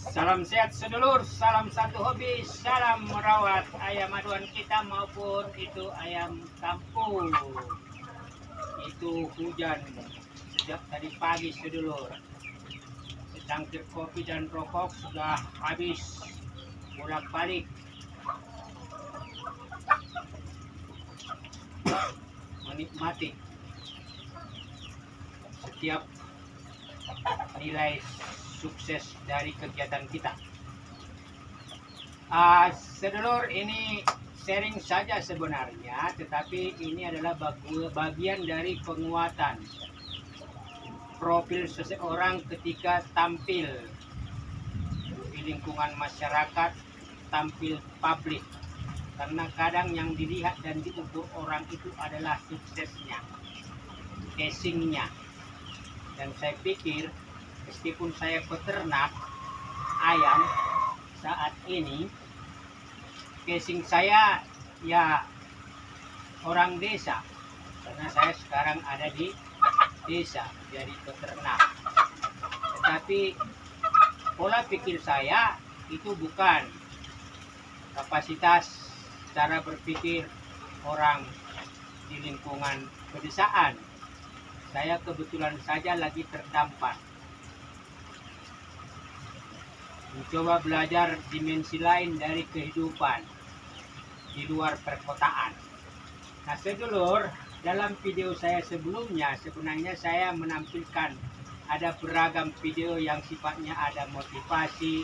Salam sehat sedulur, salam satu hobi, salam merawat ayam aduan kita maupun itu ayam kampung. Itu hujan sejak tadi pagi sedulur. Secangkir kopi dan rokok sudah habis bolak-balik menikmati setiap nilai sukses dari kegiatan kita. Sedulur, ini sharing saja sebenarnya, tetapi ini adalah bagian dari penguatan profil seseorang ketika tampil di lingkungan masyarakat, tampil publik. Karena kadang yang dilihat dan diukur orang itu adalah suksesnya, casingnya. Dan saya pikir meskipun saya peternak ayam saat ini, casing saya ya orang desa, karena saya sekarang ada di desa jadi peternak. Tetapi pola pikir saya itu bukan kapasitas cara berpikir orang di lingkungan pedesaan. Saya kebetulan saja lagi terdampar mencoba belajar dimensi lain dari kehidupan di luar perkotaan. Nah sedulur, dalam video saya sebelumnya sebenarnya saya menampilkan ada beragam video yang sifatnya ada motivasi,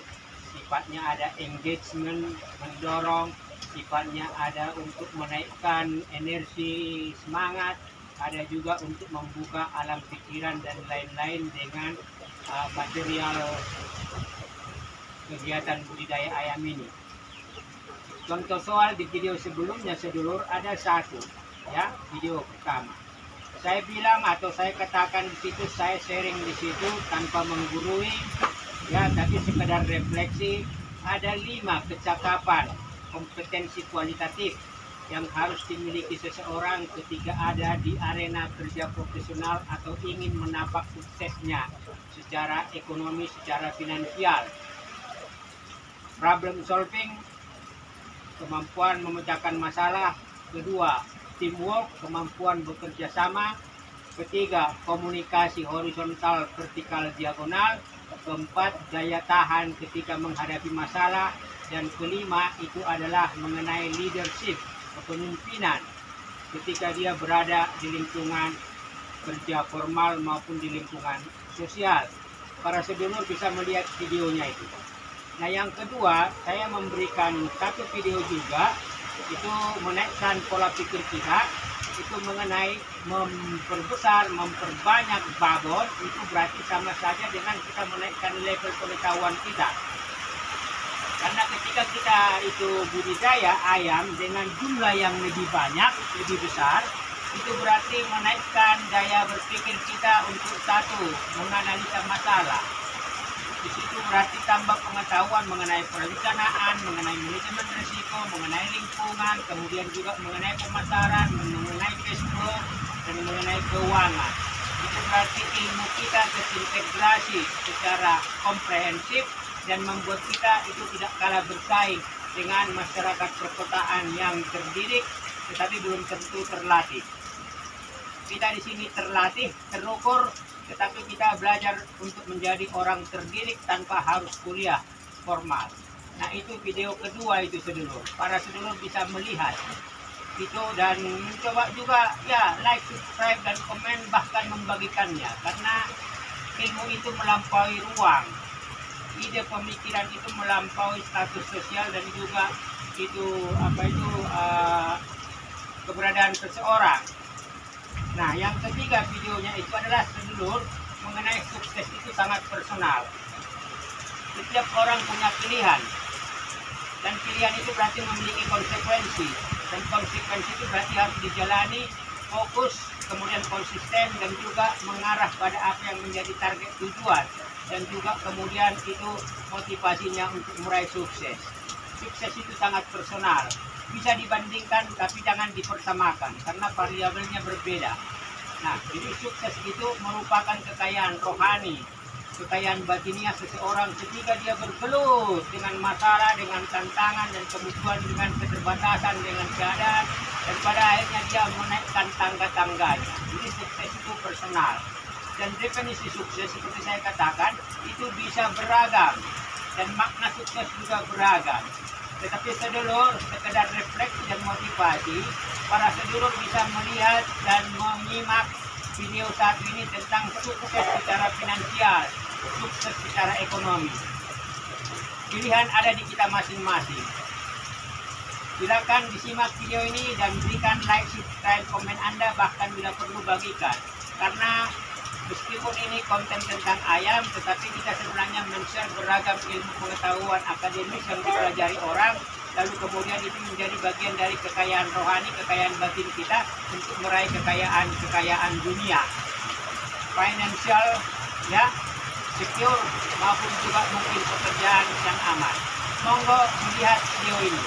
sifatnya ada engagement, mendorong, sifatnya ada untuk menaikkan energi semangat, ada juga untuk membuka alam pikiran dan lain-lain dengan material kegiatan budidaya ayam ini. Contoh soal di video sebelumnya sedulur ada satu, ya, video pertama. Saya bilang atau saya katakan di situ, saya sharing di situ tanpa menggurui, ya, tapi sekedar refleksi. Ada 5 kecakapan, kompetensi kualitatif yang harus dimiliki seseorang ketika ada di arena kerja profesional atau ingin menapak suksesnya secara ekonomi, secara finansial. Problem solving, kemampuan memecahkan masalah. Kedua, teamwork, kemampuan bekerja sama. Ketiga, komunikasi horizontal, vertikal, diagonal. Keempat, daya tahan ketika menghadapi masalah. Dan kelima, itu adalah mengenai leadership, kepemimpinan ketika dia berada di lingkungan kerja formal maupun di lingkungan sosial. Para sedulur bisa melihat videonya itu. Nah yang kedua, saya memberikan satu video juga, itu menaikkan pola pikir kita, itu mengenai memperbesar, memperbanyak babon, itu berarti sama saja dengan kita menaikkan level pengetahuan kita. Karena ketika kita itu budidaya ayam dengan jumlah yang lebih banyak, lebih besar, itu berarti menaikkan daya berpikir kita untuk satu, menganalisa masalah. Di situ berarti tambah pengetahuan mengenai perencanaan, mengenai manajemen risiko, mengenai lingkungan, kemudian juga mengenai pemasaran, mengenai cash flow, dan mengenai keuangan. Itu berarti ilmu kita terintegrasi secara komprehensif dan membuat kita itu tidak kalah bersaing dengan masyarakat perkotaan yang terdidik tetapi belum tentu terlatih. Kita di sini terlatih, terukur, tetapi kita belajar untuk menjadi orang terdidik tanpa harus kuliah formal. Nah itu video kedua itu sedulur. Para sedulur bisa melihat itu dan mencoba juga ya like, subscribe dan komen, bahkan membagikannya. Karena ilmu itu melampaui ruang. Ide pemikiran itu melampaui status sosial dan juga itu keberadaan seseorang. Nah, yang ketiga videonya itu adalah sedulur mengenai sukses itu sangat personal. Setiap orang punya pilihan. Dan pilihan itu berarti memiliki konsekuensi. Dan konsekuensi itu berarti harus dijalani, fokus, kemudian konsisten, dan juga mengarah pada apa yang menjadi target tujuan. Dan juga kemudian itu motivasinya untuk meraih sukses. Sukses itu sangat personal. Bisa dibandingkan tapi jangan dipersamakan karena variabelnya berbeda. Nah, jadi sukses itu merupakan kekayaan rohani kekayaan batiniah seseorang ketika dia bergelut dengan masalah, dengan tantangan dan kebutuhan, dengan keterbatasan, dengan keadaan, dan pada akhirnya dia menaikkan tangga-tangganya. Jadi sukses itu personal. Dan definisi sukses seperti saya katakan itu bisa beragam dan makna sukses juga beragam. Tetapi sedulur, sekedar refleksi dan motivasi, para sedulur bisa melihat dan menyimak video saat ini tentang sukses secara finansial, sukses secara ekonomi. Pilihan ada di kita masing-masing. Silakan disimak video ini dan berikan like, subscribe, komen Anda, bahkan bila perlu bagikan. Karena meskipun ini konten tentang ayam, tetapi kita sebenarnya men-share beragam ilmu pengetahuan akademis yang dipelajari orang, lalu kemudian itu menjadi bagian dari kekayaan rohani, kekayaan batin kita untuk meraih kekayaan dunia, financial, ya, secure, maupun juga mungkin pekerjaan yang aman. Monggo melihat video ini.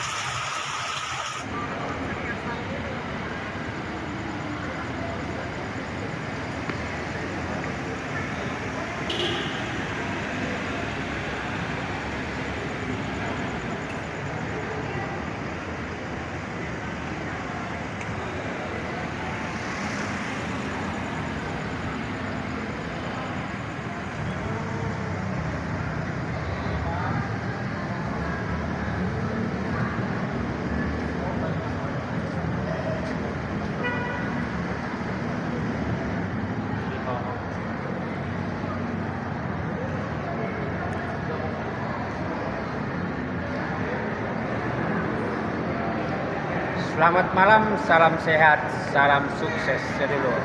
Selamat malam, salam sehat, salam sukses sedulur.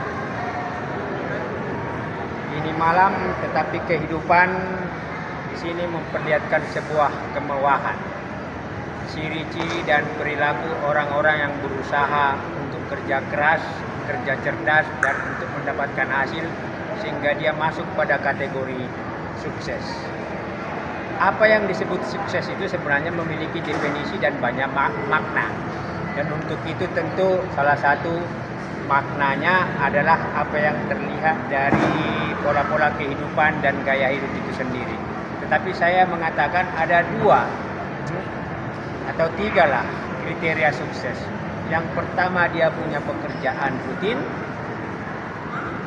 Ini malam, tetapi kehidupan di sini memperlihatkan sebuah kemewahan, ciri-ciri dan perilaku orang-orang yang berusaha untuk kerja keras, kerja cerdas, dan untuk mendapatkan hasil sehingga dia masuk pada kategori sukses. Apa yang disebut sukses itu sebenarnya memiliki definisi dan banyak makna. Dan untuk itu tentu salah satu maknanya adalah apa yang terlihat dari pola-pola kehidupan dan gaya hidup itu sendiri. Tetapi saya mengatakan ada 2 atau 3 lah kriteria sukses. Yang pertama, dia punya pekerjaan rutin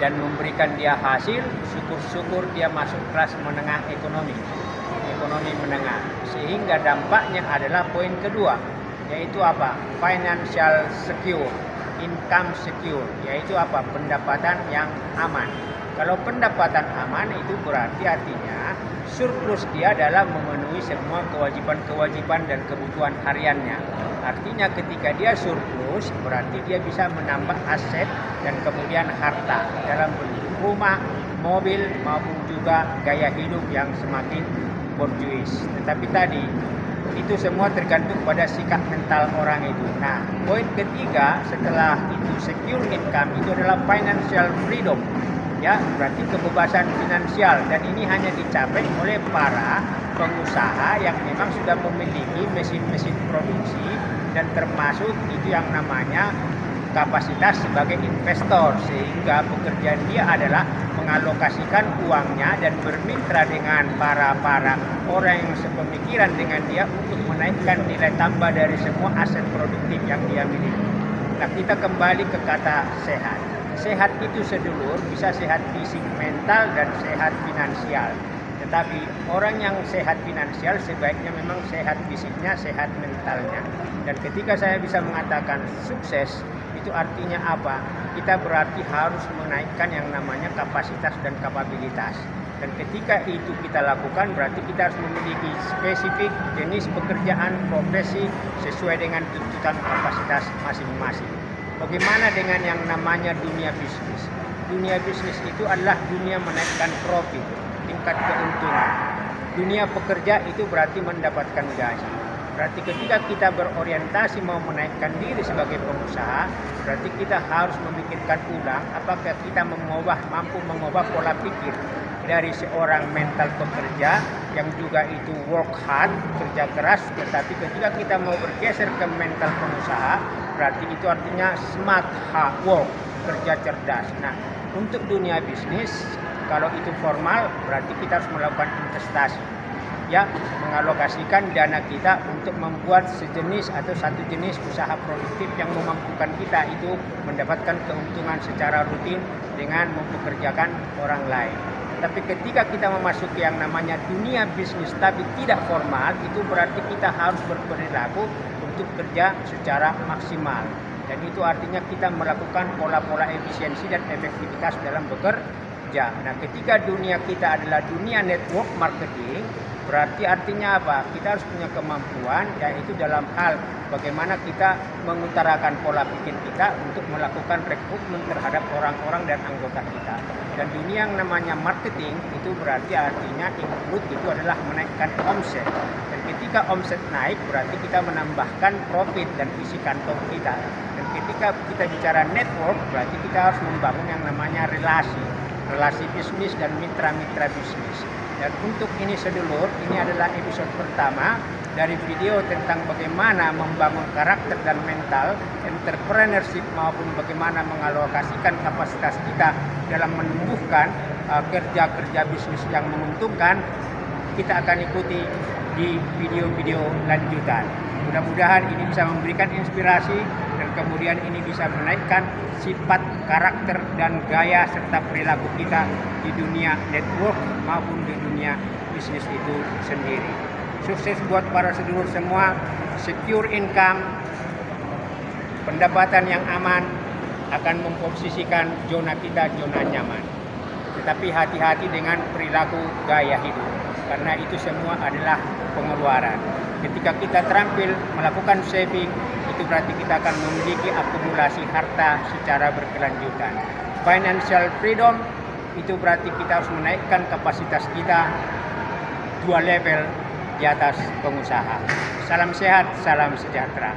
dan memberikan dia hasil. Syukur-syukur dia masuk kelas menengah ekonomi menengah, sehingga dampaknya adalah poin kedua, yaitu apa? Financial secure, income secure, yaitu apa? Pendapatan yang aman. Kalau pendapatan aman itu berarti artinya surplus dia adalah memenuhi semua kewajiban-kewajiban dan kebutuhan hariannya. Artinya ketika dia surplus berarti dia bisa menambah aset dan kemudian harta dalam bentuk rumah, mobil maupun juga gaya hidup yang semakin borjuis. Tetapi tadi itu semua tergantung pada sikap mental orang itu. Nah, poin ketiga setelah itu secure income itu adalah financial freedom. Ya, berarti kebebasan finansial, dan ini hanya dicapai oleh para pengusaha yang memang sudah memiliki mesin-mesin produksi dan termasuk itu yang namanya kapasitas sebagai investor, sehingga pekerjaan dia adalah mengalokasikan uangnya dan bermitra dengan para orang yang sepemikiran dengan dia untuk menaikkan nilai tambah dari semua aset produktif yang dia miliki. Nah, kita kembali ke kata sehat. Sehat itu sedulur bisa sehat fisik, mental, dan sehat finansial. Tetapi orang yang sehat finansial sebaiknya memang sehat fisiknya, sehat mentalnya. Dan ketika saya bisa mengatakan sukses, itu artinya apa? Kita berarti harus menaikkan yang namanya kapasitas dan kapabilitas. Dan ketika itu kita lakukan berarti kita harus memiliki spesifik jenis pekerjaan, profesi sesuai dengan tuntutan kapasitas masing-masing. Bagaimana dengan yang namanya dunia bisnis? Dunia bisnis itu adalah dunia menaikkan profit, tingkat keuntungan. Dunia pekerja itu berarti mendapatkan gaji. Berarti ketika kita berorientasi mau menaikkan diri sebagai pengusaha, berarti kita harus memikirkan ulang apakah kita mampu mengubah pola pikir dari seorang mental pekerja yang juga itu work hard, kerja keras, tetapi ketika kita mau bergeser ke mental pengusaha, berarti itu artinya smart hard work, kerja cerdas. Nah, untuk dunia bisnis Kalau itu formal berarti kita harus melakukan investasi, ya, mengalokasikan dana kita untuk membuat sejenis atau satu jenis usaha produktif yang memampukan kita itu mendapatkan keuntungan secara rutin dengan mempekerjakan orang lain. Tapi ketika kita memasuki yang namanya dunia bisnis tapi tidak formal, itu berarti kita harus berperilaku untuk kerja secara maksimal. Dan itu artinya kita melakukan pola-pola efisiensi dan efektivitas dalam bekerja. Nah, ketika dunia kita adalah dunia network marketing, berarti artinya apa? Kita harus punya kemampuan, yaitu dalam hal bagaimana kita mengutarakan pola pikir kita untuk melakukan rekrutmen terhadap orang-orang dan anggota kita. Dan dunia yang namanya marketing itu berarti artinya include itu adalah menaikkan omset. Dan ketika omset naik berarti kita menambahkan profit dan isi kantong kita. Dan ketika kita bicara network berarti kita harus membangun yang namanya relasi bisnis dan mitra-mitra bisnis. Dan untuk ini sedulur, ini adalah episode pertama dari video tentang bagaimana membangun karakter dan mental entrepreneurship maupun bagaimana mengalokasikan kapasitas kita dalam menumbuhkan kerja-kerja bisnis yang menguntungkan. Kita akan ikuti di video-video lanjutan. Mudah-mudahan ini bisa memberikan inspirasi dan kemudian ini bisa menaikkan sifat, karakter, dan gaya serta perilaku kita di dunia network maupun di dunia bisnis itu sendiri. Sukses buat para sedulur semua, secure income, pendapatan yang aman akan memposisikan zona kita zona nyaman. Tetapi hati-hati dengan perilaku gaya hidup, karena itu semua adalah pengeluaran. Ketika kita terampil melakukan saving, itu berarti kita akan memiliki akumulasi harta secara berkelanjutan. Financial freedom itu berarti kita harus menaikkan kapasitas kita 2 level di atas pengusaha. Salam sehat, salam sejahtera.